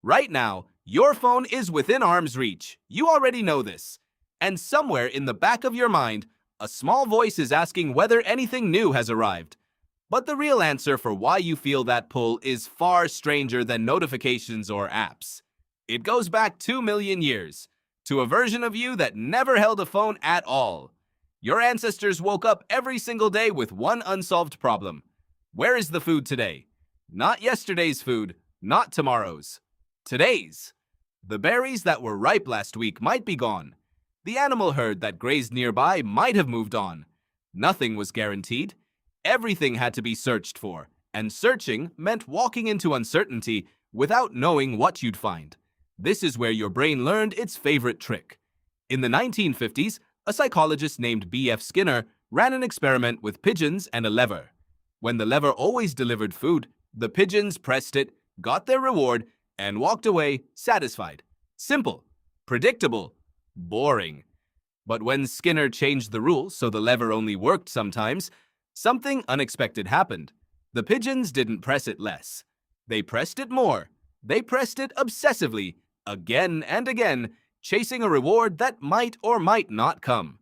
Right now, your phone is within arm's reach. You already know this. And somewhere in the back of your mind, a small voice is asking whether anything new has arrived. But the real answer for why you feel that pull is far stranger than notifications or apps. It goes back 2 million years, to a version of you that never held a phone at all. Your ancestors woke up every single day with one unsolved problem. Where is the food today? Not yesterday's food, not tomorrow's. Today's. The berries that were ripe last week might be gone. The animal herd that grazed nearby might have moved on. Nothing was guaranteed. Everything had to be searched for, and searching meant walking into uncertainty without knowing what you'd find. This is where your brain learned its favorite trick. In the 1950s, a psychologist named B.F. Skinner ran an experiment with pigeons and a lever. When the lever always delivered food, the pigeons pressed it, got their reward, and walked away satisfied. Simple, predictable, boring. But when Skinner changed the rules so the lever only worked sometimes, something unexpected happened. The pigeons didn't press it less. They pressed it more. They pressed it obsessively, again and again, chasing a reward that might or might not come.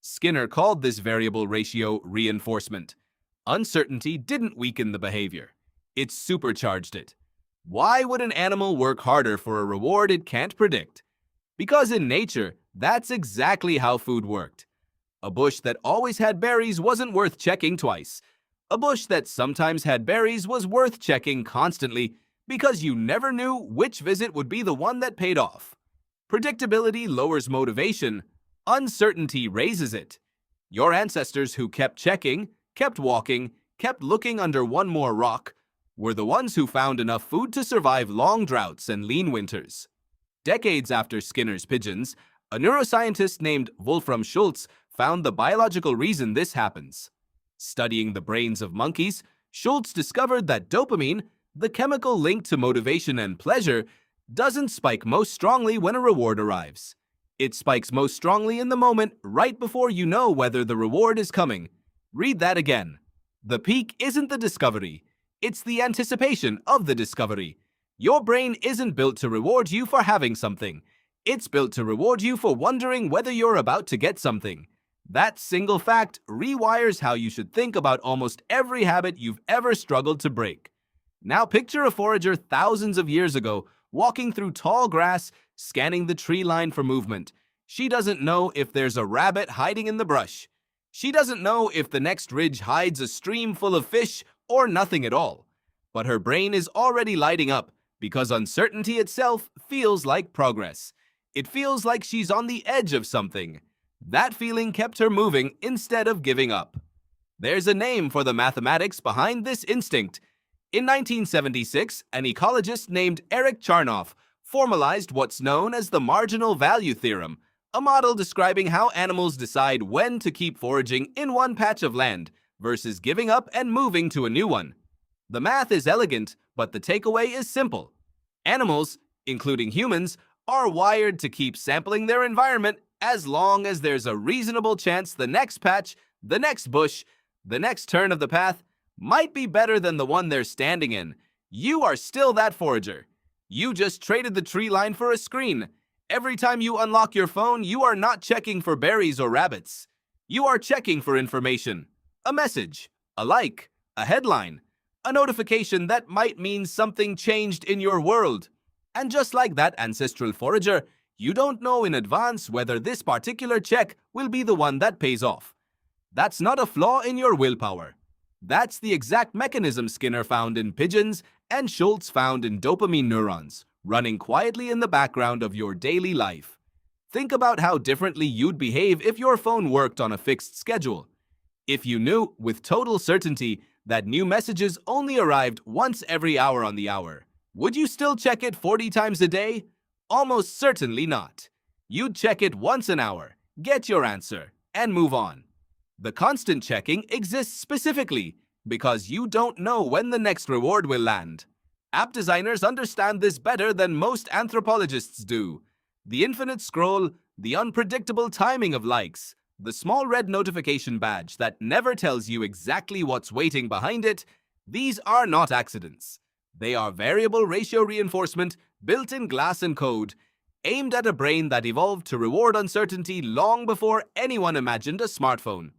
Skinner called this variable ratio reinforcement. Uncertainty didn't weaken the behavior. It supercharged it. Why would an animal work harder for a reward it can't predict? Because in nature, that's exactly how food worked. A bush that always had berries wasn't worth checking twice. A bush that sometimes had berries was worth checking constantly because you never knew which visit would be the one that paid off. Predictability lowers motivation. Uncertainty raises it. Your ancestors who kept checking, kept walking, kept looking under one more rock, were the ones who found enough food to survive long droughts and lean winters. Decades after Skinner's pigeons, a neuroscientist named Wolfram Schultz found the biological reason this happens. Studying the brains of monkeys, Schultz discovered that dopamine, the chemical linked to motivation and pleasure, doesn't spike most strongly when a reward arrives. It spikes most strongly in the moment right before you know whether the reward is coming. Read that again. The peak isn't the discovery. It's the anticipation of the discovery. Your brain isn't built to reward you for having something. It's built to reward you for wondering whether you're about to get something. That single fact rewires how you should think about almost every habit you've ever struggled to break. Now picture a forager thousands of years ago walking through tall grass, scanning the tree line for movement. She doesn't know if there's a rabbit hiding in the brush. She doesn't know if the next ridge hides a stream full of fish or nothing at all. But her brain is already lighting up because uncertainty itself feels like progress. It feels like she's on the edge of something. That feeling kept her moving instead of giving up. There's a name for the mathematics behind this instinct. In 1976, an ecologist named Eric Charnoff formalized what's known as the marginal value theorem, a model describing how animals decide when to keep foraging in one patch of land versus giving up and moving to a new one. The math is elegant, but the takeaway is simple. Animals, including humans, are wired to keep sampling their environment as long as there's a reasonable chance the next patch, the next bush, the next turn of the path might be better than the one they're standing in. You are still that forager. You just traded the tree line for a screen. Every time you unlock your phone, you are not checking for berries or rabbits. You are checking for information. A message, a like, a headline, a notification that might mean something changed in your world. And just like that ancestral forager, you don't know in advance whether this particular check will be the one that pays off. That's not a flaw in your willpower. That's the exact mechanism Skinner found in pigeons and Schultz found in dopamine neurons, running quietly in the background of your daily life. Think about how differently you'd behave if your phone worked on a fixed schedule. If you knew with total certainty that new messages only arrived once every hour on the hour, would you still check it 40 times a day? Almost certainly not. You'd check it once an hour, get your answer, and move on. The constant checking exists specifically because you don't know when the next reward will land. App designers understand this better than most anthropologists do. The infinite scroll, the unpredictable timing of likes, the small red notification badge that never tells you exactly what's waiting behind it, these are not accidents. They are variable ratio reinforcement, built in glass and code, aimed at a brain that evolved to reward uncertainty long before anyone imagined a smartphone.